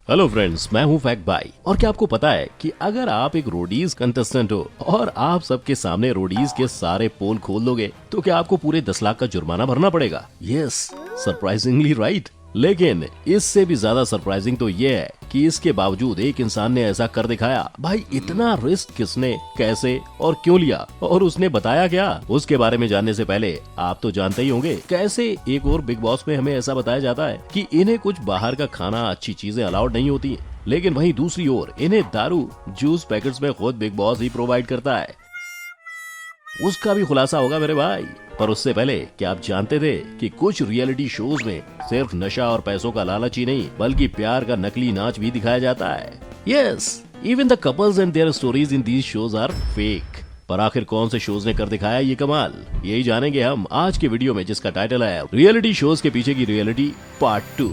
Hello friends, मैं हूं fact भाई। और क्या आपको पता है कि अगर आप एक रोडीज कंटेस्टेंट हो और आप सबके सामने रोडीज के सारे पोल खोल दोगे तो क्या आपको पूरे 10 लाख का जुर्माना भरना पड़ेगा? Yes, surprisingly right. लेकिन इससे भी ज्यादा सरप्राइजिंग तो ये है कि इसके बावजूद एक इंसान ने ऐसा कर दिखाया। भाई, इतना रिस्क किसने, कैसे और क्यों लिया, और उसने बताया क्या? उसके बारे में जानने से पहले आप तो जानते ही होंगे कैसे एक और बिग बॉस में हमें ऐसा बताया जाता है कि इन्हें कुछ बाहर का खाना, अच्छी चीजें अलाउड नहीं होती, लेकिन वहीं दूसरी ओर इन्हें दारू, जूस पैकेट्स में खुद बिग बॉस ही प्रोवाइड करता है। उसका भी खुलासा होगा मेरे भाई। पर उससे पहले क्या आप जानते थे कि कुछ रियलिटी शोज में सिर्फ नशा और पैसों का लालच ही नहीं बल्कि प्यार का नकली नाच भी दिखाया जाता है? Yes, even the couples and their stories in these shows are fake. पर आखिर कौन से शोज ने कर दिखाया ये कमाल? यही जानेंगे हम आज के वीडियो में, जिसका टाइटल है रियलिटी शोज के पीछे की reality part 2।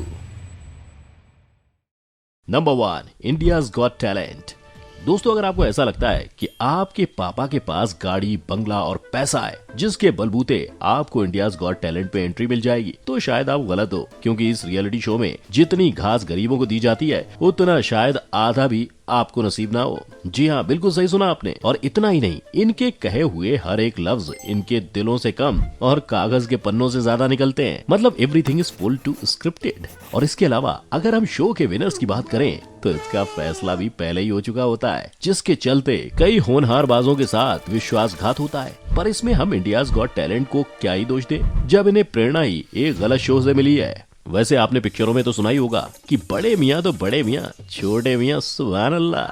Number 1, India's got talent. दोस्तों, अगर आपको ऐसा लगता है कि आपके पापा के पास गाड़ी, बंगला और पैसा है जिसके बलबूते आपको इंडियाज गॉट टैलेंट पे एंट्री मिल जाएगी, तो शायद आप गलत हो। क्योंकि इस रियलिटी शो में जितनी घास गरीबों को दी जाती है उतना शायद आधा भी आपको नसीब ना हो। जी हाँ, बिल्कुल सही सुना आपने। और इतना ही नहीं, इनके कहे हुए हर एक लफ्ज इनके दिलों से कम और कागज के पन्नों से ज्यादा निकलते हैं। मतलब everything is full to scripted. और इसके अलावा अगर हम शो के विनर्स की बात करें तो इसका फैसला भी पहले ही हो चुका होता है, जिसके चलते कई होनहार बाजों के साथ विश्वासघात होता है। पर इसमें हम इंडियाज गॉट टैलेंट को क्या ही दोष दें जब इन्हें प्रेरणा ही एक गलत शो से मिली है। वैसे आपने पिक्चरों में तो सुना ही होगा कि बड़े मियाँ तो बड़े मियाँ, छोटे मियाँ सुभान अल्लाह।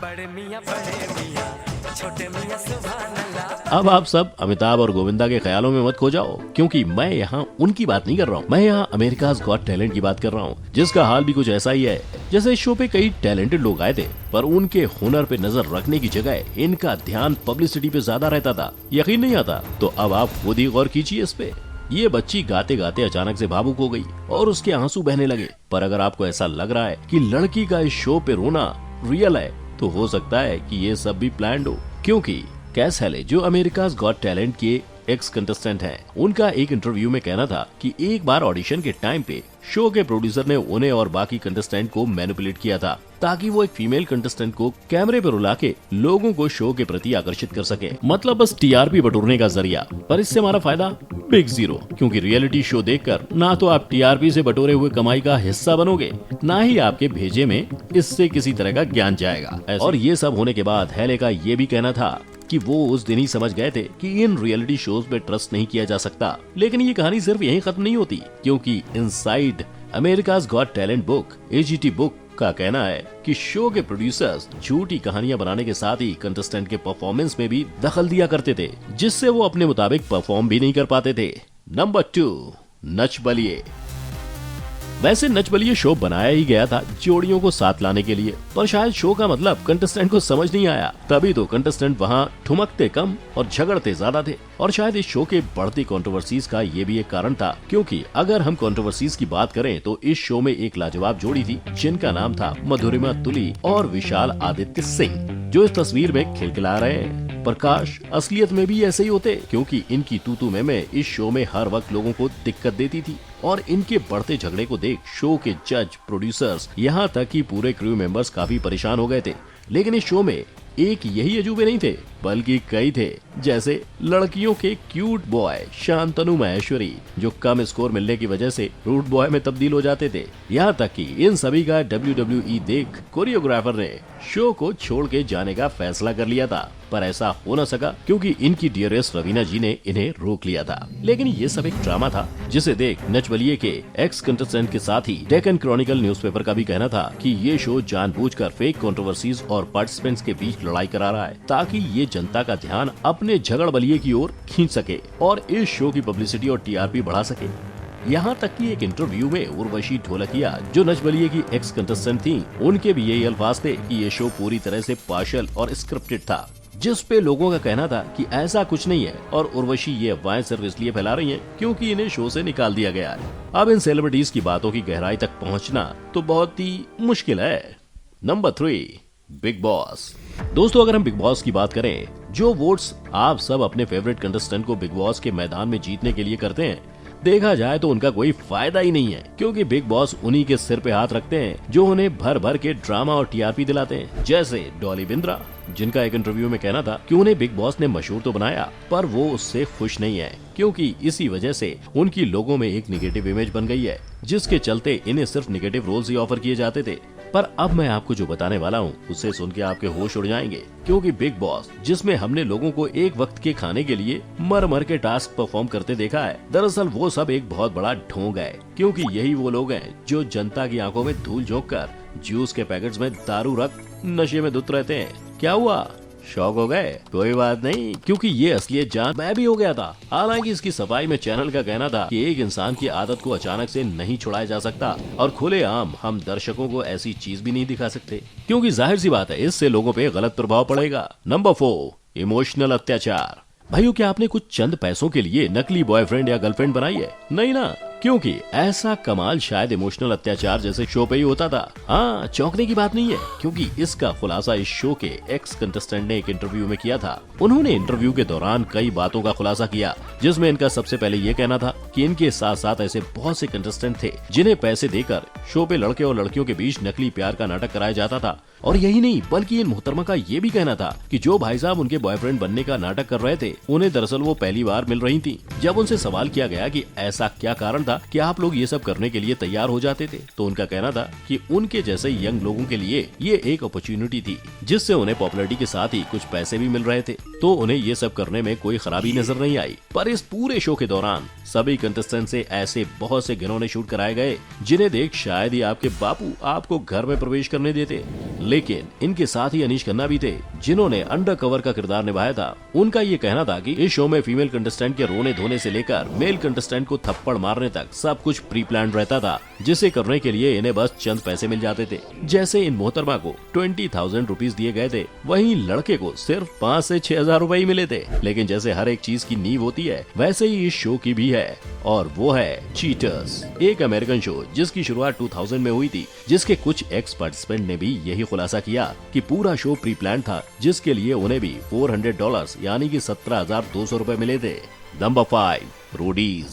बड़े मियाँ छोटे मियाँ सुभान अल्लाह। अब आप सब अमिताभ और गोविंदा के ख्यालों में मत खो जाओ, क्योंकि मैं यहाँ उनकी बात नहीं कर रहा हूँ। मैं यहाँ अमेरिकाज गॉट टैलेंट की बात कर रहा हूँ, जिसका हाल भी कुछ ऐसा ही है। जैसे इस शो पे कई टैलेंटेड लोग आए थे, पर उनके हुनर पे नजर रखने की जगह इनका ध्यान पब्लिसिटी पे ज्यादा रहता था। यकीन नहीं आता तो अब आप खुद ही गौर कीजिए इस पे। ये बच्ची गाते गाते अचानक से भावुक हो गई और उसके आंसू बहने लगे। पर अगर आपको ऐसा लग रहा है कि लड़की का इस शो पे रोना रियल है, तो हो सकता है कि ये सब भी प्लान्ड हो। क्योंकि कैस हेले, जो अमेरिकाज गॉट टैलेंट के एक्स कंटेस्टेंट हैं, उनका एक इंटरव्यू में कहना था कि एक बार ऑडिशन के टाइम पे शो के प्रोड्यूसर ने उन्हें और बाकी कंटेस्टेंट को मैनिपुलेट किया था ताकि वो एक फीमेल कंटेस्टेंट को कैमरे पर रुला के लोगों को शो के प्रति आकर्षित कर सके। मतलब बस टीआरपी बटोरने का जरिया। पर इससे हमारा फायदा बिग जीरो, क्योंकि रियलिटी शो देखकर ना तो आप टीआरपी से बटोरे हुए कमाई का हिस्सा बनोगे, ना ही आपके भेजे में इससे किसी तरह का ज्ञान जाएगा। और ये सब होने के बाद हेले का ये भी कहना था कि वो उस दिन ही समझ गए थे कि इन रियलिटी शोज पे ट्रस्ट नहीं किया जा सकता। लेकिन ये कहानी सिर्फ यहीं खत्म नहीं होती, क्योंकि inside America's got talent book, AGT book का कहना है कि शो के प्रोड्यूसर्स झूठी कहानियां बनाने के साथ ही कंटेस्टेंट के परफॉर्मेंस में भी दखल दिया करते थे, जिससे वो अपने मुताबिक परफॉर्म भी नहीं कर पाते थे। नंबर 2, नच बलिए। वैसे नच बलिए शो बनाया ही गया था जोड़ियों को साथ लाने के लिए, पर शायद शो का मतलब कंटेस्टेंट को समझ नहीं आया, तभी तो कंटेस्टेंट वहां ठुमकते कम और झगड़ते ज्यादा थे। और शायद इस शो के बढ़ती कंट्रोवर्सीज का ये भी एक कारण था, क्योंकि अगर हम कंट्रोवर्सीज की बात करें तो इस शो में एक लाजवाब जोड़ी थी जिनका नाम था मधुरिमा तुली और विशाल आदित्य सिंह, जो इस तस्वीर में खिलखिला रहे हैं। प्रकाश असलियत में भी ऐसे ही होते, क्योंकि इनकी तूतू में इस शो में हर वक्त लोगों को दिक्कत देती थी। और इनके बढ़ते झगड़े को देख शो के जज, प्रोड्यूसर्स, यहाँ तक कि पूरे क्रू मेंबर्स काफी परेशान हो गए थे। लेकिन इस शो में एक यही अजूबे नहीं थे, बल्कि कई थे। जैसे लड़कियों के क्यूट बॉय शांतनु महेश्वरी, जो कम स्कोर मिलने की वजह से रूट बॉय में तब्दील हो जाते थे। यहाँ तक कि इन सभी का WWE देख कोरियोग्राफर ने शो को छोड़ के जाने का फैसला कर लिया था, पर ऐसा हो न सका क्योंकि इनकी डियरेस्ट रवीना जी ने इन्हें रोक लिया था। लेकिन ये सब एक ड्रामा था, जिसे देख नच बलिए के एक्स कंटेस्टेंट के साथ ही डेक्कन क्रॉनिकल न्यूज़पेपर का भी कहना था कि ये शो जानबूझकर फेक कंट्रोवर्सीज और पार्टिसिपेंट्स के बीच लड़ाई करा रहा है, ताकि ये जनता का ध्यान अपने झगड़ बलिए की ओर खींच सके और इस शो की पब्लिसिटी और टीआरपी बढ़ा सके। यहाँ तक कि एक इंटरव्यू में उर्वशी ढोलकिया, जो नच बलिए की एक्स कंटेस्टेंट थी, उनके भी यही अल्फाज थे कि ये शो पूरी तरह से पार्शियल और स्क्रिप्टेड था, जिस पे लोगों का कहना था कि ऐसा कुछ नहीं है और उर्वशी ये अफवाहें सिर्फ इसलिए फैला रही हैं क्योंकि इन्हें शो से निकाल दिया गया है। अब इन सेलिब्रिटीज की बातों की गहराई तक पहुंचना तो बहुत ही मुश्किल है। Number 3, big boss. दोस्तों, अगर हम बिग बॉस की बात करें, जो वोट्स आप सब अपने फेवरेट कंटेस्टेंट को बिग बॉस के मैदान में जीतने के लिए करते हैं, देखा जाए तो उनका कोई फायदा ही नहीं है, क्योंकि बिग बॉस उन्हीं के सिर पे हाथ रखते हैं जो उन्हें भर भर के ड्रामा और टीआरपी दिलाते हैं, जैसे डॉली बिंद्रा, जिनका एक इंटरव्यू में कहना था कि उन्हें बिग बॉस ने मशहूर तो बनाया पर वो उससे खुश नहीं है, क्योंकि इसी वजह से उनकी लोगों में एक निगेटिव इमेज बन गई है, जिसके चलते इन्हें सिर्फ निगेटिव रोल्स ही ऑफर किए जाते थे। पर अब मैं आपको जो बताने वाला हूँ उससे सुन के आपके होश उड़ जाएंगे, क्योंकि बिग बॉस, जिसमें हमने लोगों को एक वक्त के खाने के लिए मर मर के टास्क परफॉर्म करते देखा है, दरअसल वो सब एक बहुत बड़ा ढोंग है, क्योंकि यही वो लोग हैं जो जनता की आंखों में धूल झोंक कर जूस के पैकेट्स में दारू रख नशे में धुत रहते हैं। क्या हुआ, शौक हो गए? कोई बात नहीं, क्योंकि ये असलियत जान मैं भी हो गया था। हालांकि इसकी सफाई में चैनल का कहना था कि एक इंसान की आदत को अचानक से नहीं छुड़ाया जा सकता और खुलेआम हम दर्शकों को ऐसी चीज भी नहीं दिखा सकते, क्योंकि जाहिर सी बात है इससे लोगों पे गलत प्रभाव पड़ेगा। नंबर 4, इमोशनल अत्याचार। भाइयों, क्या आपने कुछ चंद पैसों के लिए नकली बॉयफ्रेंड या गर्लफ्रेंड बनाई है? नहीं ना, क्योंकि ऐसा कमाल शायद इमोशनल अत्याचार जैसे शो पे ही होता था। हाँ, चौंकने की बात नहीं है, क्योंकि इसका खुलासा इस शो के एक्स कंटेस्टेंट ने एक इंटरव्यू में किया था। उन्होंने इंटरव्यू के दौरान कई बातों का खुलासा किया, जिसमें इनका सबसे पहले ये कहना था कि इनके साथ साथ ऐसे बहुत से कंटेस्टेंट थे जिन्हें पैसे देकर शो पे लड़के और लड़कियों के बीच नकली प्यार का नाटक कराया जाता था। और यही नहीं, बल्कि इन मोहतरमा का ये भी कहना था कि जो भाई साहब उनके बॉयफ्रेंड बनने का नाटक कर रहे थे, उन्हें दरअसल वो पहली बार मिल रही थी। जब उनसे सवाल किया गया कि ऐसा क्या कारण था कि आप लोग ये सब करने के लिए तैयार हो जाते थे, तो उनका कहना था कि उनके जैसे यंग लोगों के लिए ये एक अपॉर्चुनिटी थी, जिससे उन्हें पॉपुलैरिटी के साथ ही कुछ पैसे भी मिल रहे थे, तो उन्हें ये सब करने में कोई खराबी नजर नहीं आई। पर इस पूरे शो के दौरान सभी कंटेस्टेंट से ऐसे बहुत से घिनौने शूट कराए गए जिन्हें देख शायद ही आपके बापू आपको घर में प्रवेश करने देते। लेकिन इनके साथ ही अनीश खन्ना भी थे, जिन्होंने अंडर कवर का किरदार निभाया था। उनका ये कहना था कि इस शो में फीमेल कंटेस्टेंट के रोने धोने से लेकर मेल कंटेस्टेंट को थप्पड़ मारने तक सब कुछ प्री प्लान रहता था, जिसे करने के लिए इन्हें बस चंद पैसे मिल जाते थे। जैसे इन मोहतरमा को 20,000 रुपीज दिए गए थे, वहीं लड़के को सिर्फ 5 से 6,000 रुपए ही मिले थे। लेकिन जैसे हर एक चीज की नींव होती है, वैसे ही इस शो की भी है, और वो है चीटर्स, एक अमेरिकन शो जिसकी शुरुआत 2000 में हुई थी, जिसके कुछ एक्स पार्टिसिपेंट ने भी यही खुलासा किया कि पूरा शो प्री प्लान था, जिसके लिए उन्हें भी $400 यानी कि 17,200 रुपए मिले थे। Number 5, Roadies.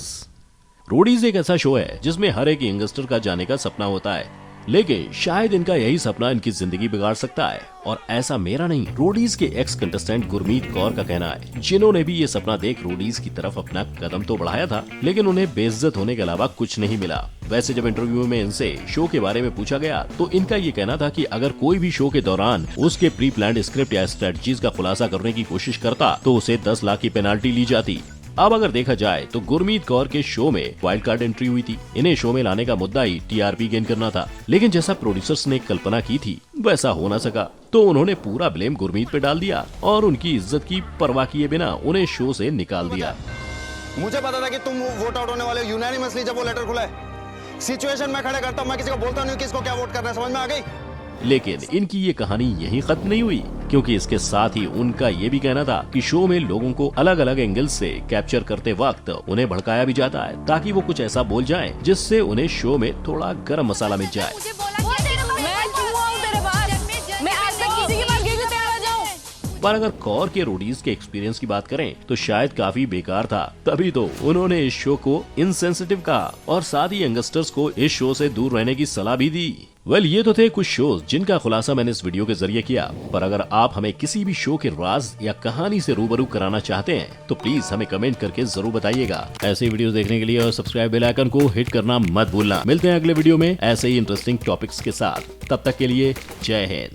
रोडीज एक ऐसा शो है जिसमें हर एक यंगस्टर का जाने का सपना होता है, लेकिन शायद इनका यही सपना इनकी जिंदगी बिगाड़ सकता है, और ऐसा मेरा नहीं, रोडीज के एक्स कंटेस्टेंट गुरमीत कौर का कहना है, जिन्होंने भी ये सपना देख रोडीज की तरफ अपना कदम तो बढ़ाया था, लेकिन उन्हें बेइज्जत होने के अलावा कुछ नहीं मिला। वैसे जब इंटरव्यू में इनसे शो के बारे में पूछा गया, तो इनका ये कहना था कि अगर कोई भी शो के दौरान उसके प्री प्लान्ड स्क्रिप्ट या स्ट्रेटजीज का खुलासा करने की कोशिश करता, तो उसे 10 लाख की पेनाल्टी ली जाती। अब अगर देखा जाए तो गुरमीत कौर के शो में वाइल्ड कार्ड एंट्री हुई थी। इन्हें शो में लाने का मुद्दा ही टीआरपी गेन करना था, लेकिन जैसा प्रोड्यूसर्स ने कल्पना की थी वैसा हो न सका, तो उन्होंने पूरा ब्लेम गुरमीत पे डाल दिया और उनकी इज्जत की परवाह किए बिना उन्हें शो से निकाल दिया। मुझे पता था कि तुम वोट आउट होने वाले हो, यूनानिमसली जब वो लेटर खुला है, सिचुएशन में खड़े करता हूं, मैं किसी को बोलता नहीं किसको क्या वोट करना है, समझ में आ गई? लेकिन इनकी ये कहानी यहीं खत्म नहीं हुई, क्योंकि इसके साथ ही उनका ये भी कहना था कि शो में लोगों को अलग अलग एंगल से कैप्चर करते वक्त उन्हें भड़काया भी जाता है, ताकि वो कुछ ऐसा बोल जाएं जिससे उन्हें शो में थोड़ा गरम मसाला मिल जाए। पर अगर कौर के रोडीज के एक्सपीरियंस की बात करें तो शायद काफी बेकार था, तभी तो उन्होंने इस शो को इनसेंसिटिव कहा और साथ ही यंगस्टर्स को इस शो से दूर रहने की सलाह भी दी। वेल, ये तो थे कुछ शोज जिनका खुलासा मैंने इस वीडियो के जरिए किया, पर अगर आप हमें किसी भी शो के राज या कहानी से रूबरू कराना चाहते हैं तो प्लीज हमें कमेंट करके जरूर बताइएगा। ऐसे वीडियोस देखने के लिए और सब्सक्राइब बेल आइकन को हिट करना मत भूलना। मिलते हैं अगले वीडियो में ऐसे ही इंटरेस्टिंग टॉपिक्स के साथ, तब तक के लिए जय हिंद।